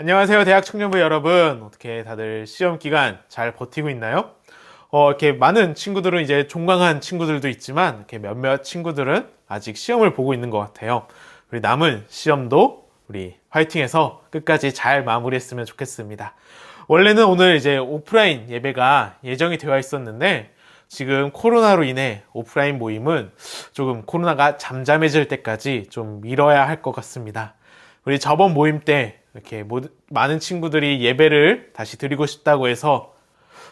안녕하세요, 대학 청년부 여러분. 어떻게 다들 시험 기간 잘 버티고 있나요? 이렇게 많은 친구들은 이제 종강한 친구들도 있지만, 이렇게 몇몇 친구들은 아직 시험을 보고 있는 것 같아요. 우리 남은 시험도 우리 화이팅해서 끝까지 잘 마무리했으면 좋겠습니다. 원래는 오늘 이제 오프라인 예배가 예정이 되어 있었는데, 지금 코로나로 인해 오프라인 모임은 조금 코로나가 잠잠해질 때까지 좀 미뤄야 할 것 같습니다. 우리 저번 모임 때 이렇게 많은 친구들이 예배를 다시 드리고 싶다고 해서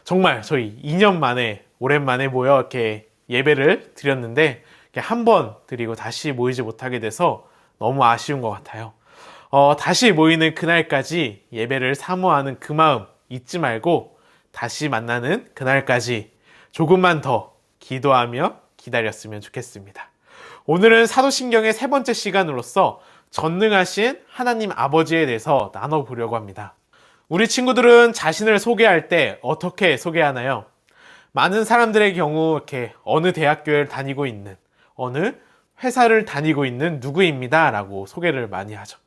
정말 저희 2년 만에 오랜만에 모여 이렇게 예배를 드렸는데 한 번 드리고 다시 모이지 못하게 돼서 너무 아쉬운 것 같아요. 다시 모이는 그날까지 예배를 사모하는 그 마음 잊지 말고 다시 만나는 그날까지 조금만 더 기도하며 기다렸으면 좋겠습니다. 오늘은 사도신경의 세 번째 시간으로서 전능하신 하나님 아버지에 대해서 나눠보려고 합니다. 우리 친구들은 자신을 소개할 때 어떻게 소개하나요? 많은 사람들의 경우 이렇게 어느 대학교를 다니고 있는, 어느 회사를 다니고 있는 누구입니다 라고 소개를 많이 하죠.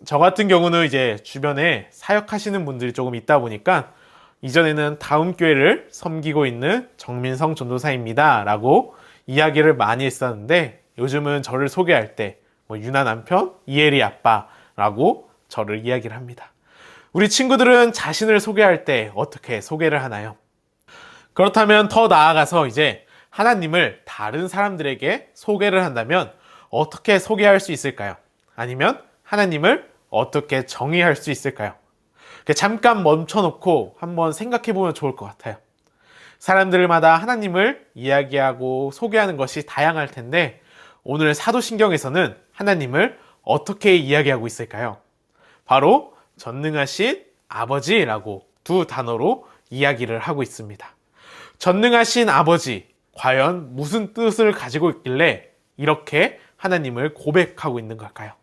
저 같은 경우는 이제 주변에 사역하시는 분들이 조금 있다 보니까 이전에는 다음 교회를 섬기고 있는 정민성 전도사입니다 라고 이야기를 많이 했었는데, 요즘은 저를 소개할 때 유나 남편, 이혜리 아빠라고 저를 이야기를 합니다. 우리 친구들은 자신을 소개할 때 어떻게 소개를 하나요? 그렇다면 더 나아가서 이제 하나님을 다른 사람들에게 소개를 한다면 어떻게 소개할 수 있을까요? 아니면 하나님을 어떻게 정의할 수 있을까요? 잠깐 멈춰놓고 한번 생각해 보면 좋을 것 같아요. 사람들마다 하나님을 이야기하고 소개하는 것이 다양할 텐데, 오늘 사도신경에서는 하나님을 어떻게 이야기하고 있을까요? 바로 전능하신 아버지라고 두 단어로 이야기를 하고 있습니다. 전능하신 아버지, 과연 무슨 뜻을 가지고 있길래 이렇게 하나님을 고백하고 있는 걸까요?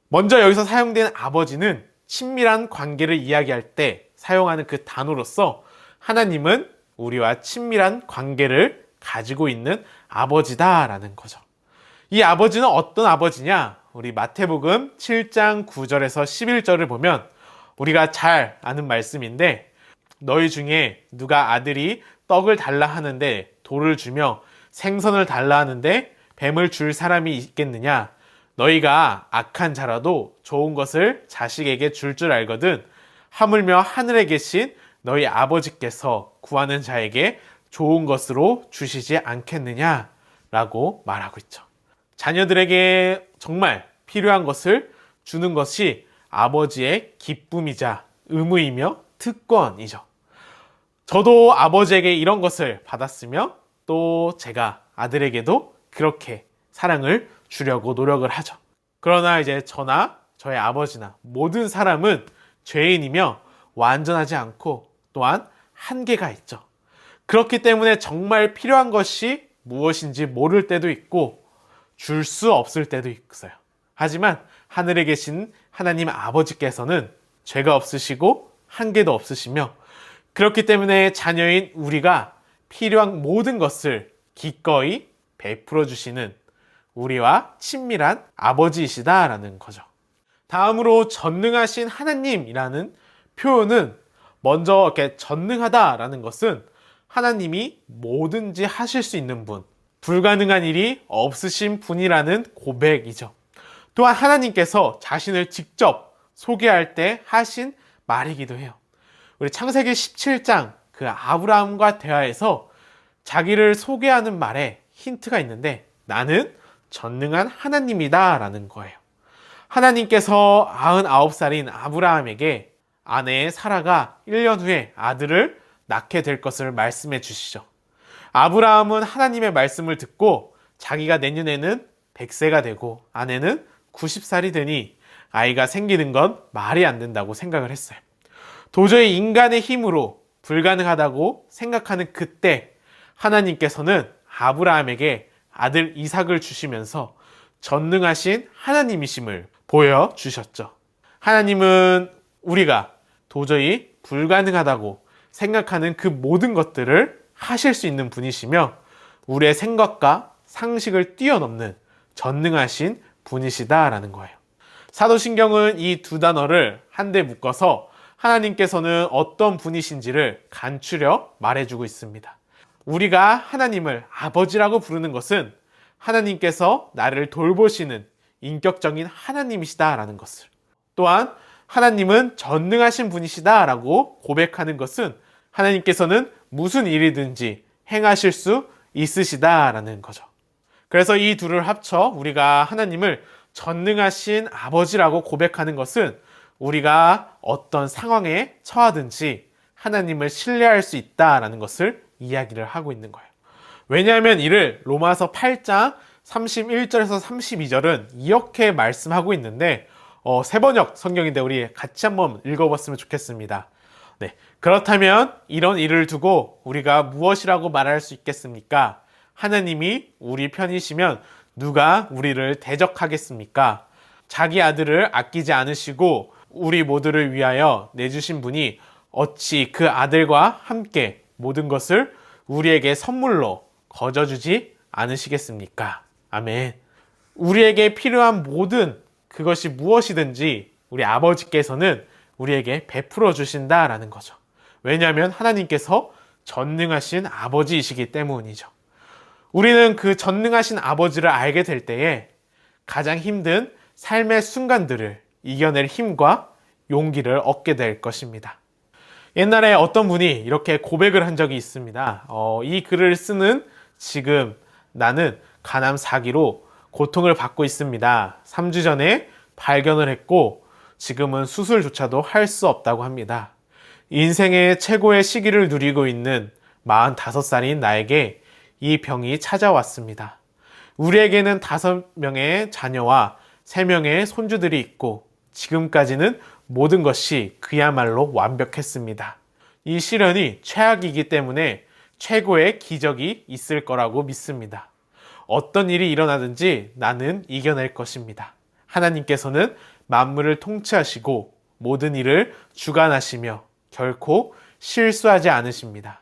먼저 여기서 사용된 아버지는 친밀한 관계를 이야기할 때 사용하는 그 단어로서 하나님은 우리와 친밀한 관계를 가지고 있는 아버지다라는 거죠. 이 아버지는 어떤 아버지냐? 우리 마태복음 7장 9절에서 11절을 보면 우리가 잘 아는 말씀인데, 너희 중에 누가 아들이 떡을 달라 하는데 돌을 주며 생선을 달라 하는데 뱀을 줄 사람이 있겠느냐? 너희가 악한 자라도 좋은 것을 자식에게 줄 알거든 하물며 하늘에 계신 너희 아버지께서 구하는 자에게 좋은 것으로 주시지 않겠느냐? 라고 말하고 있죠. 자녀들에게 정말 필요한 것을 주는 것이 아버지의 기쁨이자 의무이며 특권이죠. 저도 아버지에게 이런 것을 받았으며 또 제가 아들에게도 그렇게 사랑을 주려고 노력을 하죠. 그러나 이제 저나 저의 아버지나 모든 사람은 죄인이며 완전하지 않고 또한 한계가 있죠. 그렇기 때문에 정말 필요한 것이 무엇인지 모를 때도 있고 줄 수 없을 때도 있어요. 하지만 하늘에 계신 하나님 아버지께서는 죄가 없으시고 한계도 없으시며, 그렇기 때문에 자녀인 우리가 필요한 모든 것을 기꺼이 베풀어 주시는 우리와 친밀한 아버지이시다라는 거죠. 다음으로 전능하신 하나님이라는 표현은 먼저 이렇게 전능하다라는 것은 하나님이 뭐든지 하실 수 있는 분, 불가능한 일이 없으신 분이라는 고백이죠. 또한 하나님께서 자신을 직접 소개할 때 하신 말이기도 해요. 우리 창세기 17장 그 아브라함과 대화에서 자기를 소개하는 말에 힌트가 있는데, 나는 전능한 하나님이다 라는 거예요. 하나님께서 99살인 아브라함에게 아내 사라가 1년 후에 아들을 낳게 될 것을 말씀해 주시죠. 아브라함은 하나님의 말씀을 듣고 자기가 내년에는 100세가 되고 아내는 90살이 되니 아이가 생기는 건 말이 안 된다고 생각을 했어요. 도저히 인간의 힘으로 불가능하다고 생각하는 그때 하나님께서는 아브라함에게 아들 이삭을 주시면서 전능하신 하나님이심을 보여주셨죠. 하나님은 우리가 도저히 불가능하다고 생각하는 그 모든 것들을 하실 수 있는 분이시며 우리의 생각과 상식을 뛰어넘는 전능하신 분이시다라는 거예요. 사도신경은 이 두 단어를 한데 묶어서 하나님께서는 어떤 분이신지를 간추려 말해주고 있습니다. 우리가 하나님을 아버지라고 부르는 것은 하나님께서 나를 돌보시는 인격적인 하나님이시다라는 것을, 또한 하나님은 전능하신 분이시다라고 고백하는 것은 하나님께서는 무슨 일이든지 행하실 수 있으시다라는 거죠. 그래서 이 둘을 합쳐 우리가 하나님을 전능하신 아버지라고 고백하는 것은 우리가 어떤 상황에 처하든지 하나님을 신뢰할 수 있다라는 것을 이야기를 하고 있는 거예요. 왜냐하면 이를 로마서 8장 31절에서 32절은 이렇게 말씀하고 있는데 세번역 성경인데 우리 같이 한번 읽어봤으면 좋겠습니다. 네, 그렇다면 이런 일을 두고 우리가 무엇이라고 말할 수 있겠습니까? 하나님이 우리 편이시면 누가 우리를 대적하겠습니까? 자기 아들을 아끼지 않으시고 우리 모두를 위하여 내주신 분이 어찌 그 아들과 함께 모든 것을 우리에게 선물로 거저주지 않으시겠습니까? 아멘. 우리에게 필요한 모든 그것이 무엇이든지 우리 아버지께서는 우리에게 베풀어 주신다라는 거죠. 왜냐하면 하나님께서 전능하신 아버지이시기 때문이죠. 우리는 그 전능하신 아버지를 알게 될 때에 가장 힘든 삶의 순간들을 이겨낼 힘과 용기를 얻게 될 것입니다. 옛날에 어떤 분이 이렇게 고백을 한 적이 있습니다. 이 글을 쓰는 지금 나는 간암 4기로 고통을 받고 있습니다. 3주 전에 발견을 했고 지금은 수술조차도 할 수 없다고 합니다. 인생의 최고의 시기를 누리고 있는 45살인 나에게 이 병이 찾아왔습니다. 우리에게는 5명의 자녀와 3명의 손주들이 있고 지금까지는 모든 것이 그야말로 완벽했습니다. 이 시련이 최악이기 때문에 최고의 기적이 있을 거라고 믿습니다. 어떤 일이 일어나든지 나는 이겨낼 것입니다. 하나님께서는 만물을 통치하시고 모든 일을 주관하시며 결코 실수하지 않으십니다.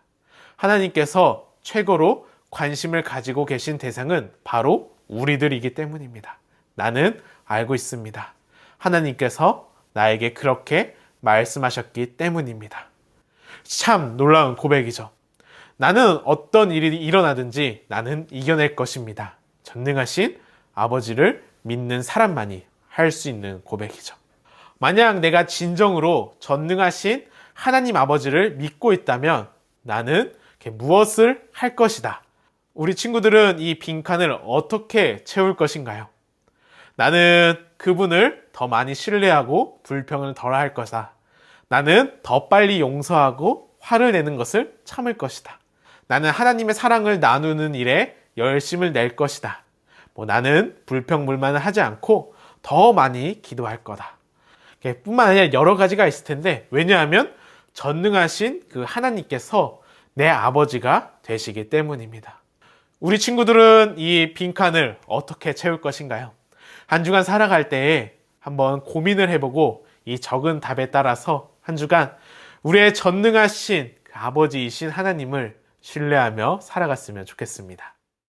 하나님께서 최고로 관심을 가지고 계신 대상은 바로 우리들이기 때문입니다. 나는 알고 있습니다. 하나님께서 나에게 그렇게 말씀하셨기 때문입니다. 참 놀라운 고백이죠. 나는 어떤 일이 일어나든지 나는 이겨낼 것입니다. 전능하신 아버지를 믿는 사람만이 할 수 있는 고백이죠. 만약 내가 진정으로 전능하신 하나님 아버지를 믿고 있다면 나는 무엇을 할 것이다. 우리 친구들은 이 빈칸을 어떻게 채울 것인가요? 나는 그분을 더 많이 신뢰하고 불평을 덜 할 것이다. 나는 더 빨리 용서하고 화를 내는 것을 참을 것이다. 나는 하나님의 사랑을 나누는 일에 열심을 낼 것이다. 나는 불평불만을 하지 않고 더 많이 기도할 거다. 뿐만 아니라 여러 가지가 있을 텐데, 왜냐하면 전능하신 그 하나님께서 내 아버지가 되시기 때문입니다. 우리 친구들은 이 빈칸을 어떻게 채울 것인가요? 한 주간 살아갈 때에 한번 고민을 해보고 이 적은 답에 따라서 한 주간 우리의 전능하신 그 아버지이신 하나님을 신뢰하며 살아갔으면 좋겠습니다.